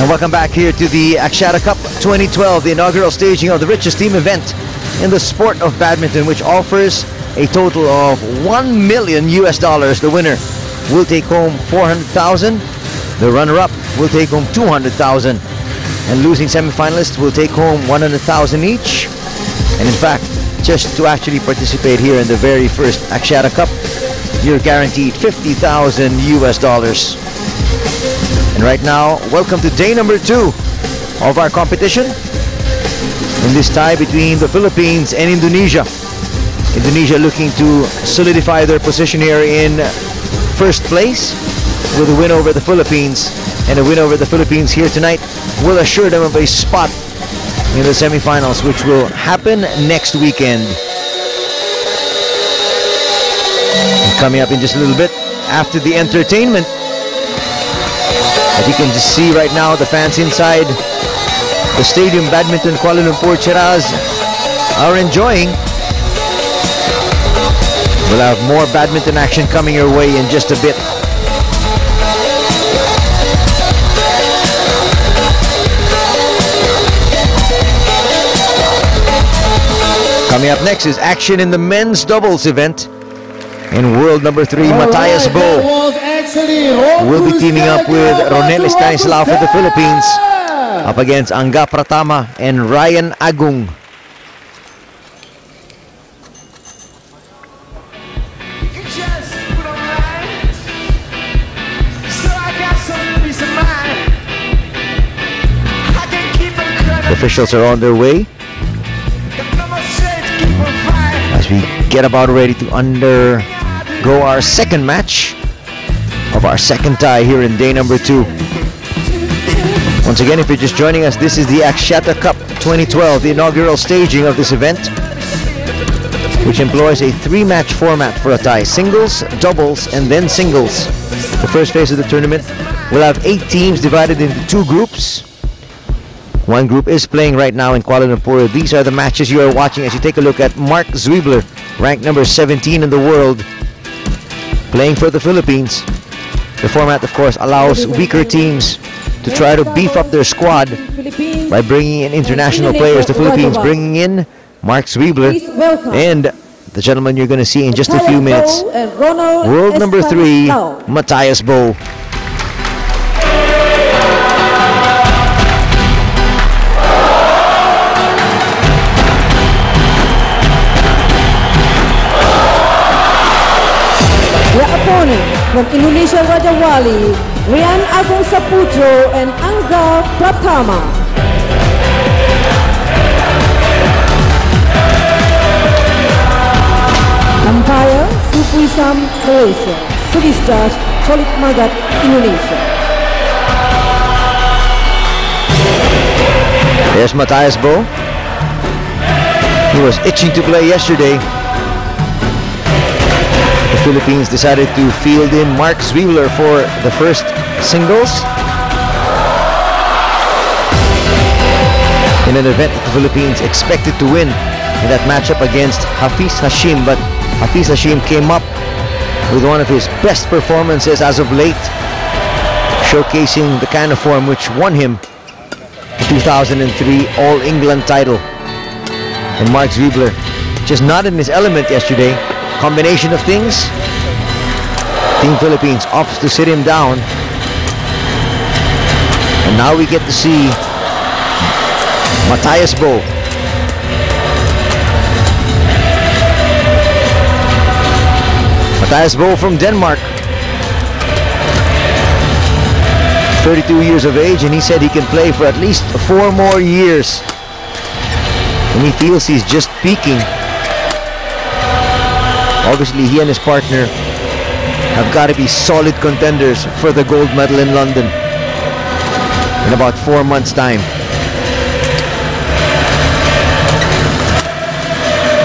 And welcome back here to the Axiata Cup 2012, the inaugural staging of the richest team event in the sport of badminton, which offers a total of $1 million. The winner will take home 400,000. The runner-up will take home 200,000. And losing semifinalists will take home 100,000 each. And in fact, just to actually participate here in the very first Axiata Cup, you're guaranteed $50,000. And right now, welcome to day number 2 of our competition. In this tie between the Philippines and Indonesia. Indonesia looking to solidify their position here in first place with a win over the Philippines. And a win over the Philippines here tonight will assure them of a spot in the semifinals, which will happen next weekend. And coming up in just a little bit, after the entertainment, as you can just see right now, the fans inside the stadium, Badminton Kuala Lumpur Cheras, are enjoying. We'll have more badminton action coming your way in just a bit. Coming up next is action in the men's doubles event. In world number 3, Mathias will be teaming up with Ronel Estanislao for the Philippines, up against Angga, Pratama and Rian, Agung. The officials are on their way as we get about ready to undergo our second match of our second tie here in day number 2. Once again, if you're just joining us, this is the Axiata Cup 2012, the inaugural staging of this event, which employs a 3-match format for a tie: singles, doubles, and then singles. The first phase of the tournament will have 8 teams divided into 2 groups. One group is playing right now in Kuala Lumpur. These are the matches you are watching as you take a look at Mark Zwiebler, ranked number 17 in the world, playing for the Philippines. The format, of course, allows weaker teams to try to beef up their squad by bringing in international players. The Philippines bringing in Mark Zwiebler and the gentleman you're going to see in just a few minutes, world number 3, Mathias. From Indonesia, Rajawali, Rian, Agung, Saputro, and Angga, Pratama. Umpire, Supuisam, Malaysia. Service judge, Cholit Magat, Indonesia. There's Mathias. He was itching to play yesterday. The Philippines decided to field in Mark Zwiebler for the first singles in an event that the Philippines expected to win in that matchup against Hafiz Hashim. But Hafiz Hashim came up with one of his best performances as of late, showcasing the kind of form which won him the 2003 All England title. And Mark Zwiebler just not in his element yesterday. Combination of things, Team Philippines opts to sit him down, and now we get to see Mathias. Mathias from Denmark, 32 years of age, and he said he can play for at least 4 more years, and he feels he's just peaking. Obviously, he and his partner have got to be solid contenders for the gold medal in London in about 4 months' time.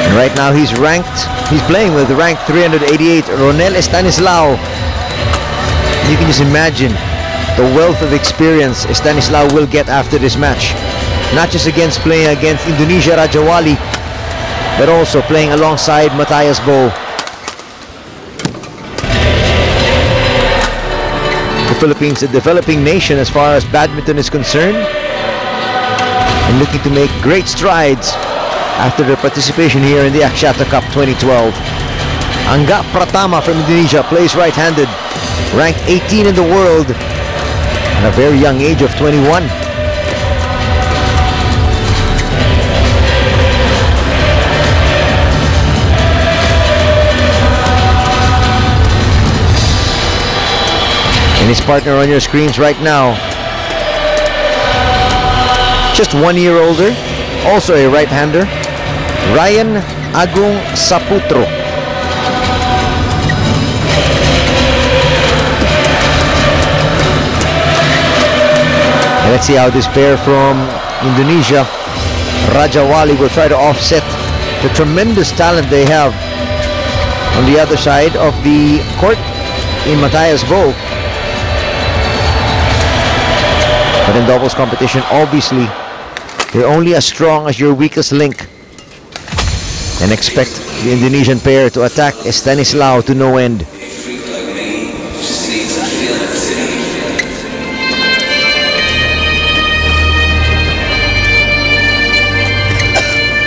And right now he's playing with ranked 388 Ronel Estanislao. You can just imagine the wealth of experience Estanislao will get after this match. Not just playing against Indonesia Rajawali, but also playing alongside Mathias. The Philippines, a developing nation as far as badminton is concerned, and looking to make great strides after their participation here in the Axiata Cup 2012. Angga Pratama from Indonesia plays right-handed, ranked 18 in the world at a very young age of 21. And his partner on your screens right now, just 1 year older, also a right-hander, Rian Agung Saputro. And let's see how this pair from Indonesia, Rajawali, will try to offset the tremendous talent they have on the other side of the court in Mathias. But in doubles competition, obviously, you're only as strong as your weakest link. And expect the Indonesian pair to attack Estanislao to no end.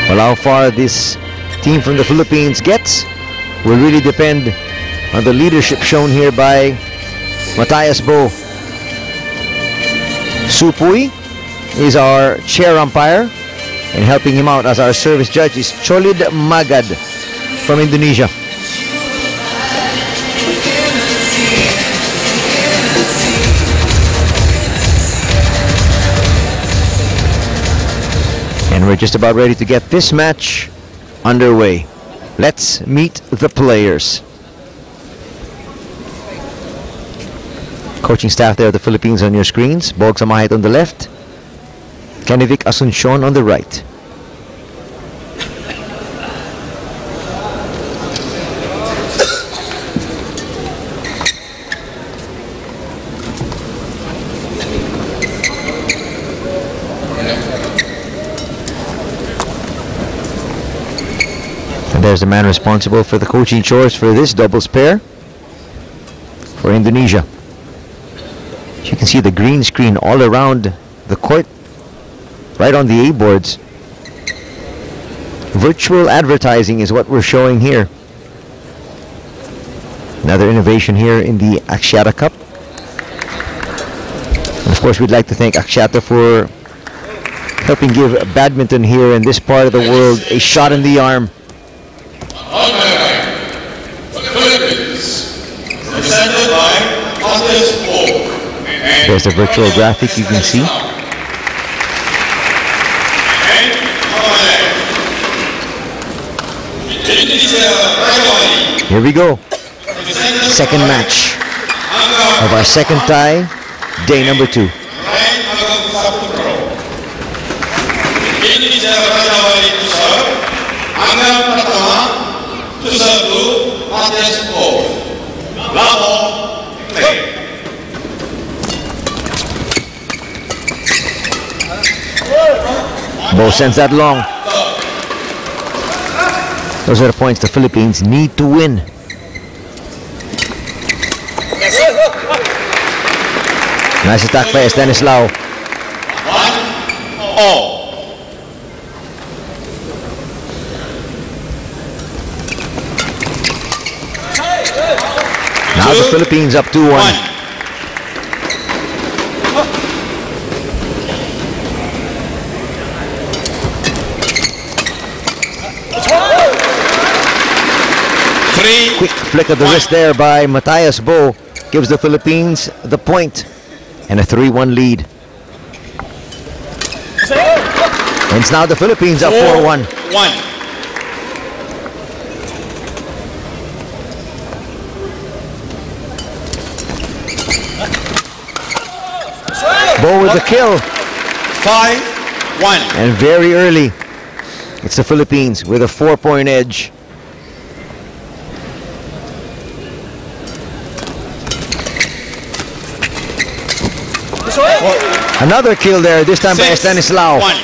Well, how far this team from the Philippines gets will really depend on the leadership shown here by Mathias. Supui is our chair umpire, and helping him out as our service judge is Cholid Magad from Indonesia. And we're just about ready to get this match underway. Let's meet the players. Coaching staff there at the Philippines on your screens. Bog Samahit on the left, Kennevic Asuncion on the right. And there's the man responsible for the coaching chores for this doubles pair for Indonesia. You can see the green screen all around the court, right on the A-boards. Virtual advertising is what we're showing here. Another innovation here in the Axiata Cup. And of course, we'd like to thank Axiata for helping give badminton here in this part of the world a shot in the arm. On my right, for the Philippines, presented by Mathias. There's the virtual graphic you can see. Here we go. Second match of our second tie, day number 2. Indonesia Rajawali to serve, Angga Pratama to serve to Mathias. Labo, play. Bo sends that long. Those are the points the Philippines need to win. Nice attack by Estanislao. 1-all. Now the Philippines up 2-1. Quick flick of the wrist there by Mathias gives the Philippines the point and a 3-1 lead. And it's now the Philippines up 4-1. Bo with the kill. 5-1. And very early, it's the Philippines with a 4-point edge. Another kill there, this time by Estanislao. 1.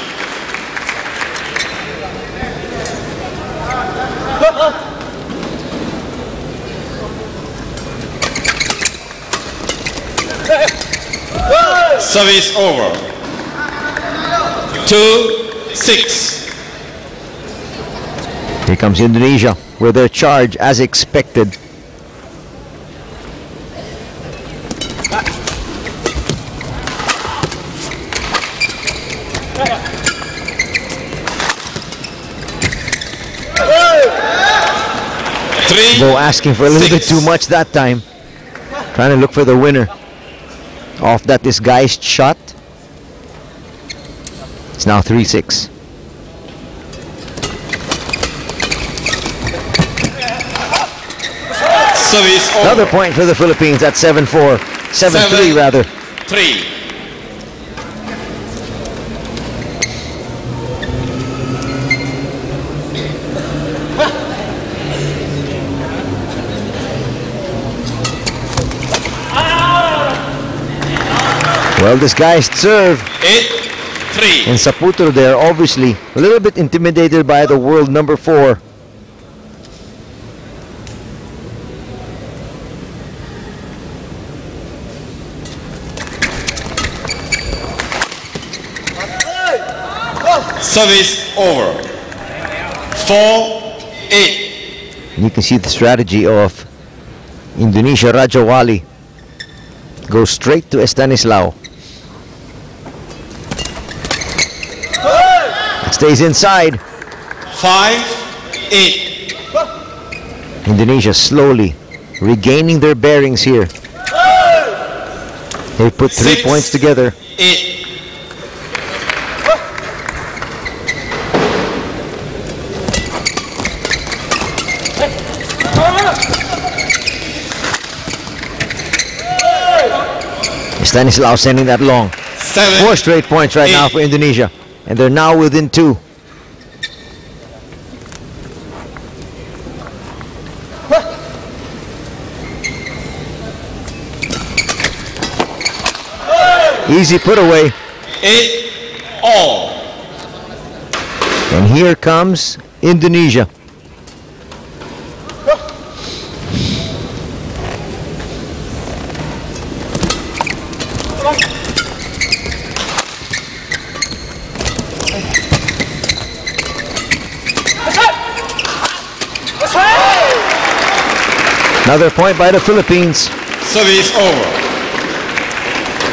Service over. 2-6. Here comes Indonesia with their charge as expected. Bo asking for a little bit too much that time. Trying to look for the winner off that disguised shot. It's now 3-6. Service over. Another point for the Philippines at 7-4. 7-3 rather. 3. Well disguised serve. 8-3. And Saputro there obviously a little bit intimidated by the world number 4. Service over. 4-8. You can see the strategy of Indonesia. Rajawali goes straight to Estanislao. It stays inside. 5-8. Indonesia slowly regaining their bearings here. They put 3 points together. 8. Estanislao sending that long. 7. 4 straight points right now for Indonesia. And they're now within 2. Easy put away. 8-all. And here comes Indonesia. Another point by the Philippines. Service over.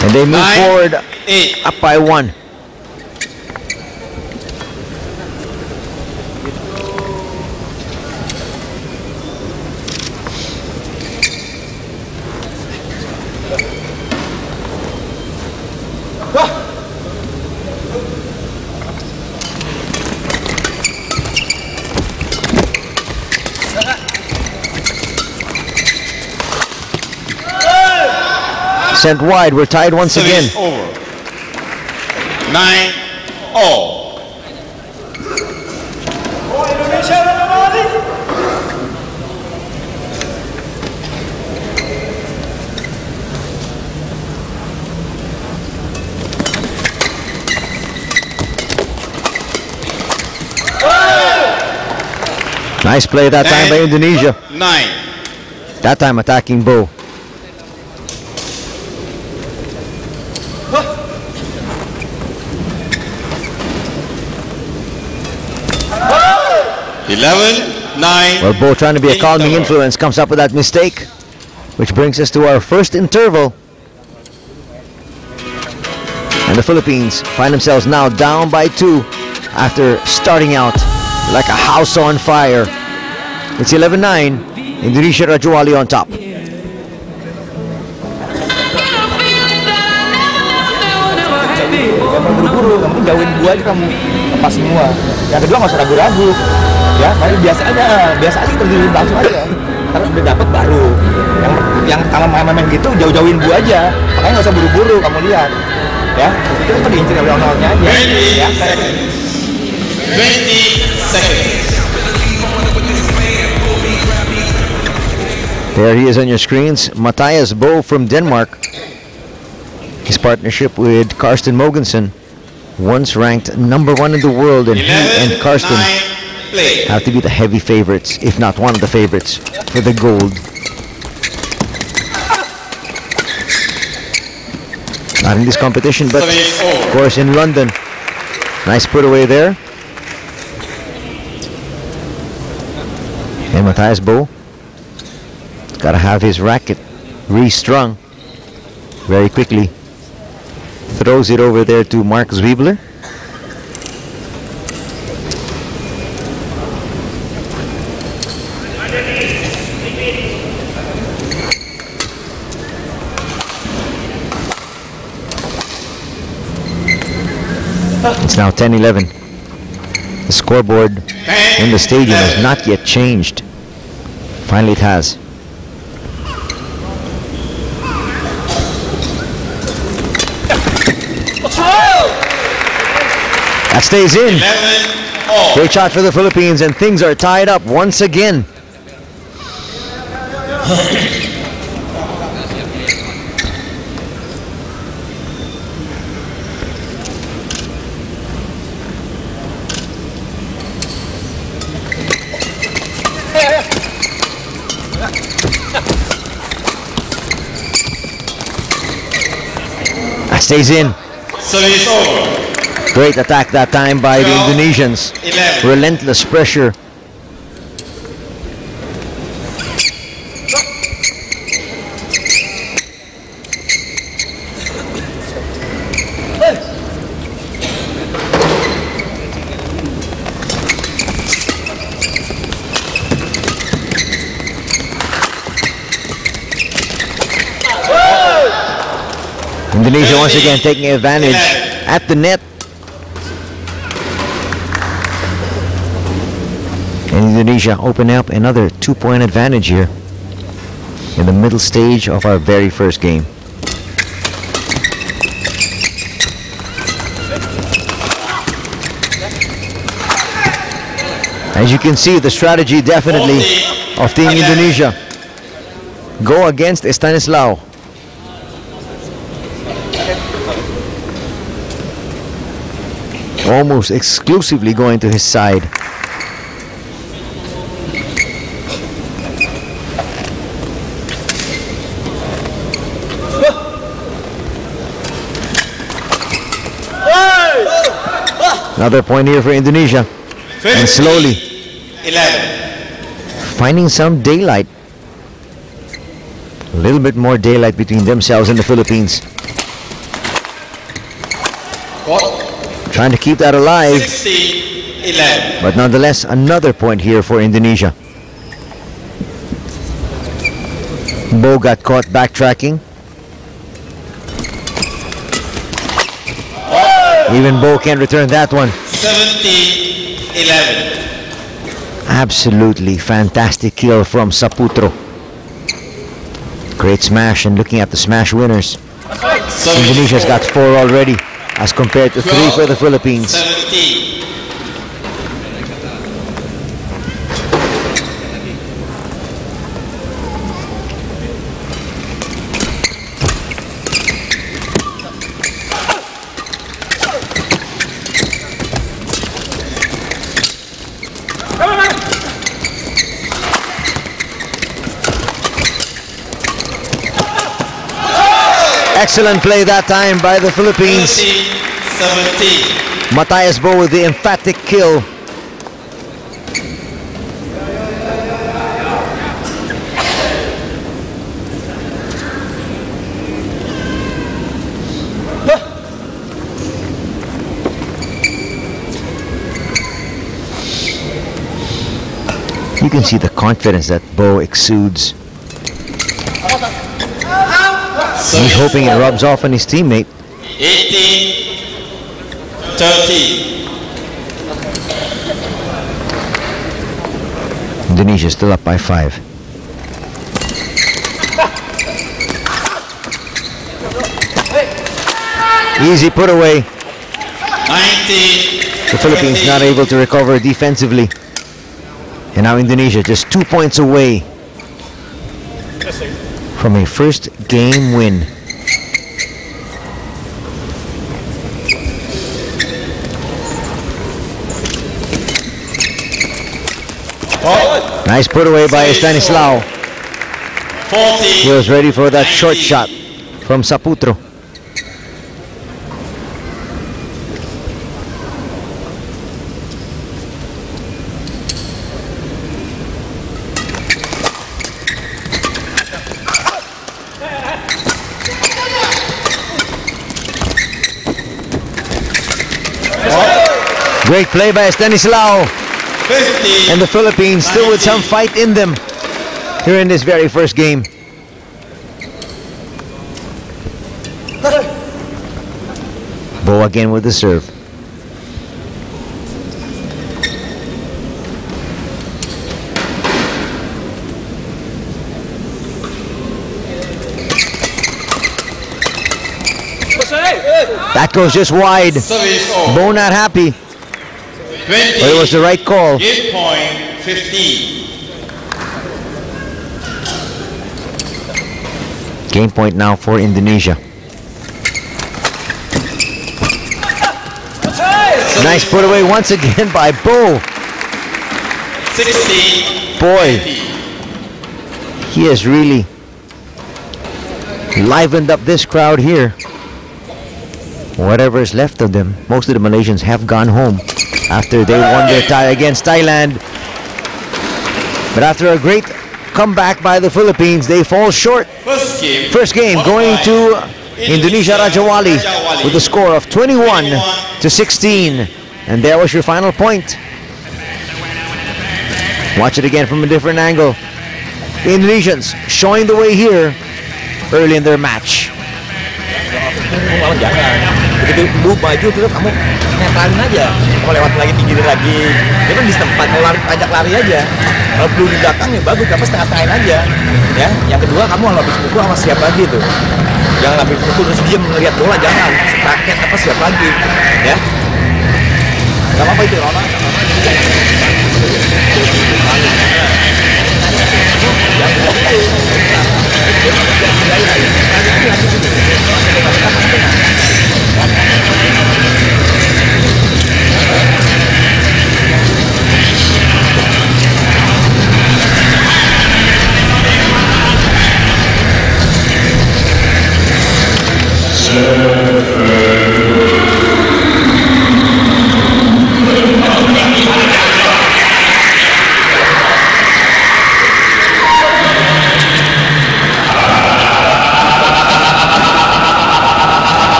And they move 9, forward 8. up by 1. Sent wide, we're tied once again. Service over. 9-all. Nice play that time by Indonesia. 9. That time attacking Bo. 11-9. Well, Bo trying to be a calming influence comes up with that mistake, which brings us to our first interval. And the Philippines find themselves now down by 2 after starting out like a house on fire. It's 11-9. Indonesia Rajawali on top. Buru-buru, kamu jauhin gua aja, kamu lepas semua. Yang kedua nggak usah ragu-ragu, ya. Mari biasa aja terjun langsung aja. Karena udah dapat baru. Yang pertama main gitu jauh-jauhin gua aja. Makanya nggak usah buru-buru, kamu lihat, ya. Itu kan diincer oleh Ronelnya aja, ya. 20 seconds. There he is on your screens, Mathias Bo from Denmark. His partnership with Karsten Mogensen, once ranked number 1 in the world, and he and Karsten have to be the heavy favorites, if not one of the favorites, for the gold. Not in this competition, but Service over. of course in London. Nice put away there. And Mathias Bo got to have his racket restrung very quickly. Throws it over there to Mark Zwiebler. It's now 10-11. The scoreboard in the stadium has not yet changed. Finally it has. That stays in. 11-all. Great shot for the Philippines, and things are tied up once again. That stays in. Service over. Great attack that time by the 12, Indonesians. 11. Relentless pressure. Indonesia once again taking advantage at the net. And Indonesia open up another 2-point advantage here in the middle stage of our very first game. As you can see, the strategy definitely of Team Indonesia. Go against Estanislao. Almost exclusively going to his side. Another point here for Indonesia. And slowly 11. finding some daylight. A little bit more daylight between themselves and the Philippines. Trying to keep that alive. 16-11. But nonetheless, another point here for Indonesia. Bo got caught backtracking. Even Bo can't return that one. 17-11. Absolutely fantastic kill from Saputro. Great smash, and looking at the smash winners, Indonesia's got 4 already as compared to 3 for the Philippines. 17. Excellent play that time by the Philippines. 17. Mathias Bo with the emphatic kill. You can see the confidence that Bo exudes. He's hoping it rubs off on his teammate. 18-13. Indonesia still up by 5. Easy put away. 19. The Philippines not able to recover defensively. And now Indonesia just 2 points away from a first game win. Nice put away by Estanislao. 40. He was ready for that short shot from Saputro. Great play by Estanislao. 50. And the Philippines still with some fight in them here in this very first game. Bo again with the serve. That goes just wide. Service over. Bo not happy. 20. But it was the right call. Game point 15. Game point now for Indonesia. Nice put away once again by Bo. 60. Boy, 20. he has really livened up this crowd here. Whatever is left of them, most of the Malaysians have gone home after they won their tie against Thailand. But after a great comeback by the Philippines, they fall short. First game going to Indonesia Rajawali with a score of 21-16. And there was your final point. Watch it again from a different angle. The Indonesians showing the way here early in their match. Begitu maju terus kamu netralin aja, kamu lewat lagi, pinggirin lagi. Dia kan di tempat, mau lari, ajak lari aja. Kalau belum di belakang ya bagus, kamu setengah-setengah aja. Ya, yang kedua kamu kalau habis pukul sama siap lagi tuh. Jangan habis pukul terus diam melihat bola, jangan. Raket apa siap lagi, ya. Gak apa-apa itu, Ronel.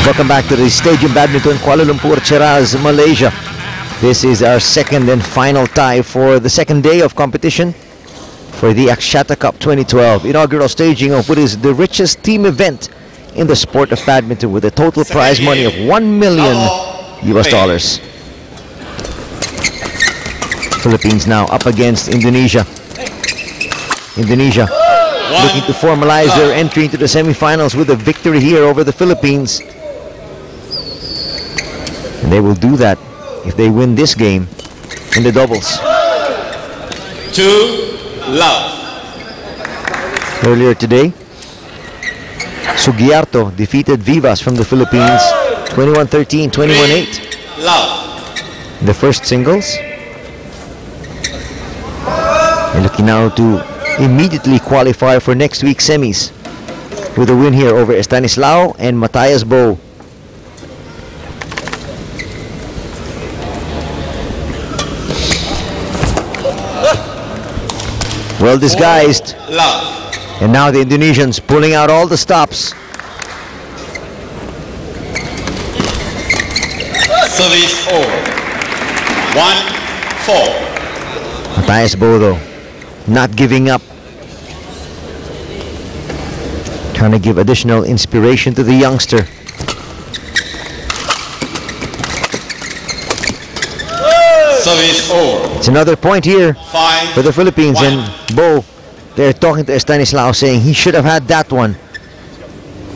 Welcome back to the Stadium Badminton, Kuala Lumpur, Cheras, Malaysia. This is our second and final tie for the second day of competition for the Axiata Cup 2012, inaugural staging of what is the richest team event in the sport of badminton, with a total prize money of $1 million US. Philippines now up against Indonesia. Indonesia looking to formalize their entry into the semifinals with a victory here over the Philippines. And they will do that if they win this game in the doubles. 2-love. Earlier today, Sugiarto defeated Vivas from the Philippines 21-13, 21-8. Love. The first singles. And looking now to immediately qualify for next week's semis with a win here over Estanislao and Mathias Bo. Well disguised. Love. And now the Indonesians pulling out all the stops. Service over. 1-4. Mathias Bo though, not giving up. Trying to give additional inspiration to the youngster. Service over. It's another point here 5 for the Philippines, and Bo, they're talking to Estanislao saying he should have had that one.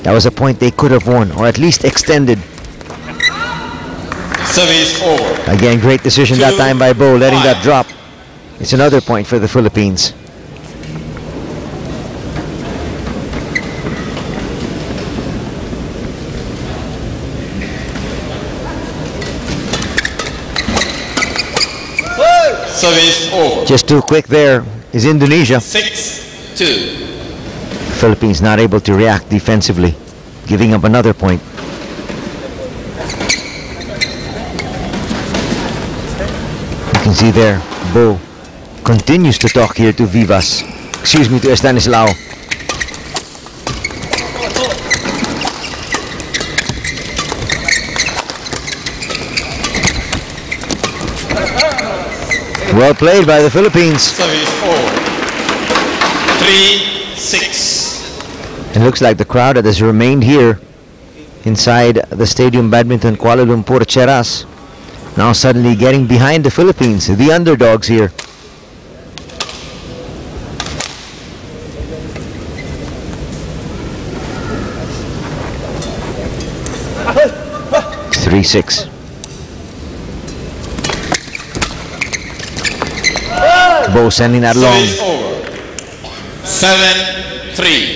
That was a point they could have won, or at least extended. Service over. Again, great decision that time by Bo, letting that drop. It's another point for the Philippines. Service over. Just too quick there is Indonesia. 6-2. Philippines not able to react defensively. giving up another point. You can see there, Bo continues to talk here to Vivas. Excuse me, to Estanislao. Well played by the Philippines. Service over. 3-6. It looks like the crowd that has remained here inside the stadium Badminton Kuala Lumpur Cheras now suddenly getting behind the Philippines, the underdogs here. It's 3-6. Bo sending that long. Service over. 7-3.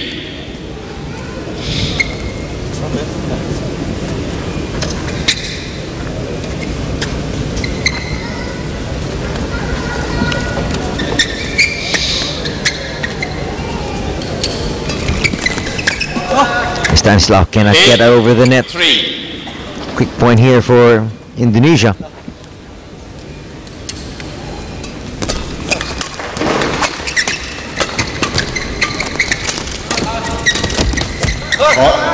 Estanislao cannot get over the net. 3. Quick point here for Indonesia.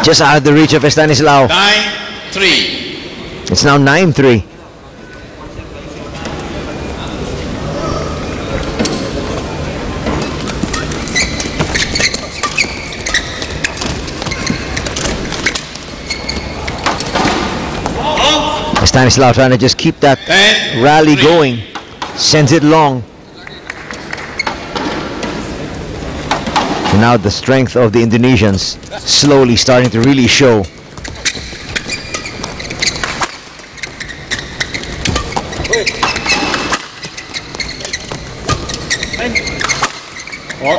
Just out of the reach of Estanislao. 9-3. It's now 9-3. Estanislao trying to just keep that rally going. Sends it long. And now the strength of the Indonesians slowly starting to really show.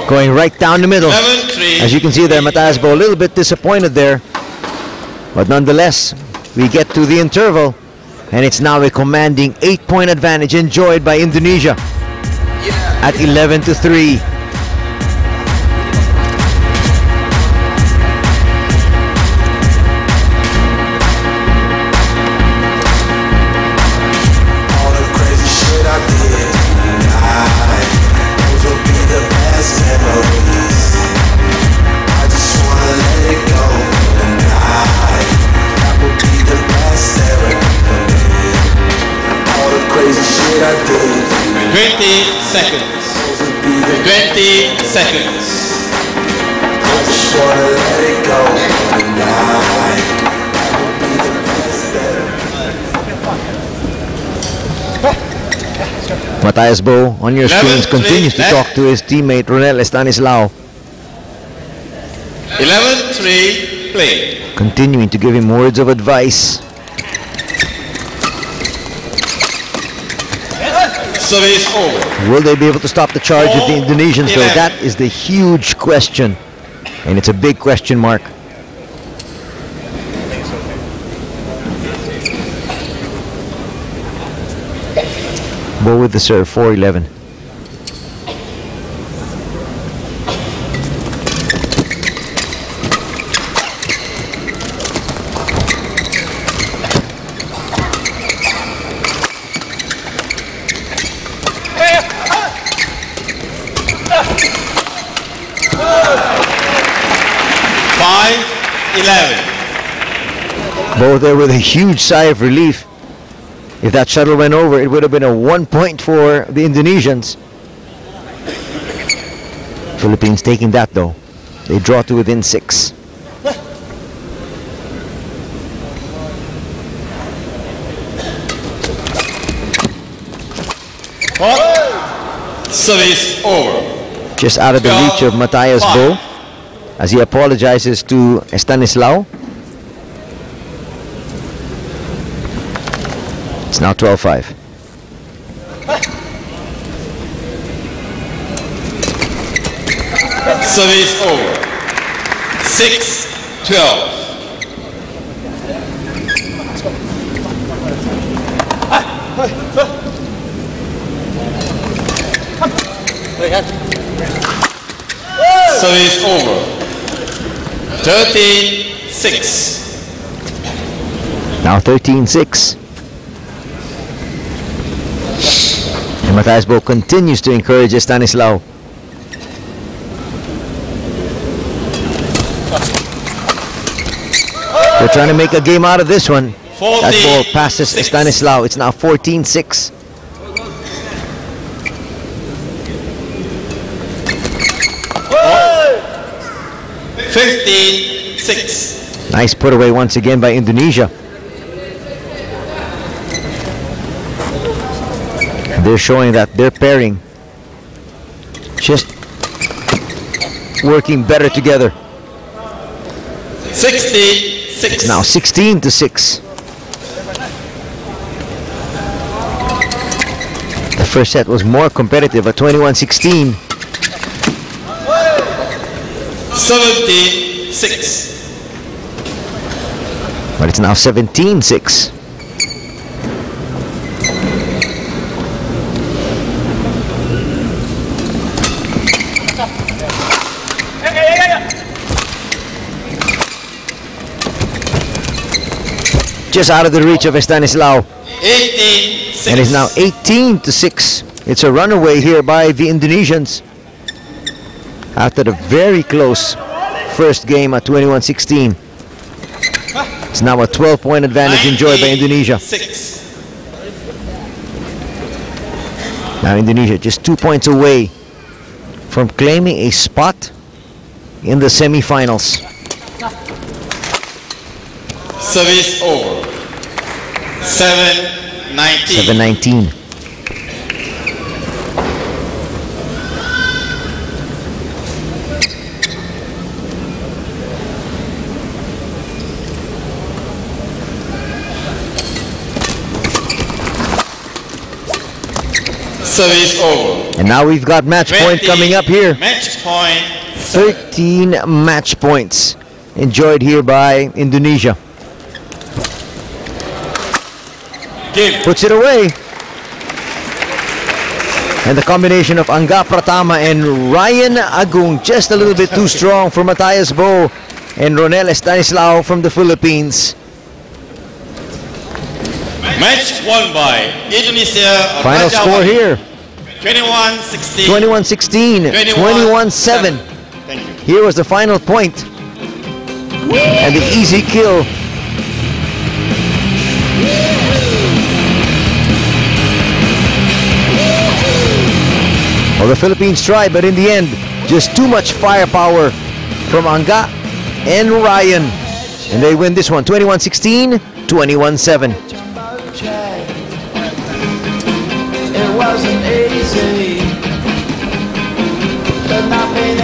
Going right down the middle. 11-3. As you can see there, Mathias a little bit disappointed there. But nonetheless, we get to the interval. And it's now a commanding 8-point advantage enjoyed by Indonesia at 11-3. Seconds. 20 seconds. I just wanna let it go tonight. Mathias on your screens continues to left. talk to his teammate Ronel Estanislao. 11-3 play. Continuing to give him words of advice. Service over. Will they be able to stop the charge of the Indonesians though? That is the huge question. And it's a big question mark. Bo with the serve, 4-11. Bo there with a huge sigh of relief. If that shuttle went over, it would have been a 1 point for the Indonesians. Philippines taking that though. They draw to within 6. Service over. Just out of the reach of Mathias as he apologizes to Estanislao. It's now 12-5. Service over. 6-12. Service over. 13-6. 6. Now 13-6. And Mathias continues to encourage Estanislao. They're trying to make a game out of this one. That ball passes Estanislao. It's now 14-6. Oh. 15-6. Nice put away once again by Indonesia. They're showing that their pairing just working better together. 66. Now 16-6. The first set was more competitive at 21-16. 76. But it's now 17-6. Just out of the reach of Estanislao. 18-6. And it's now 18-6. It's a runaway here by the Indonesians after the very close first game at 21-16. It's now a 12-point advantage enjoyed by Indonesia. 6. Now Indonesia just 2 points away from claiming a spot in the semi-finals. Service over. 7-19. 7-19. Service over. And now we've got match point 20 coming up here. Match point. 13 match points enjoyed here by Indonesia. Game. Puts it away. And the combination of Angga, Pratama and Rian Agung just a little bit too strong for Mathias and Ronel Estanislao from the Philippines. Match won by Indonesia. Final score here. 21-16. 21-16, 21-7. Thank you. Here was the final point. And the easy kill. Well, the Philippines tried, but in the end, just too much firepower from Angga and Rian. And they win this one, 21-16, 21-7. It wasn't easy, but not being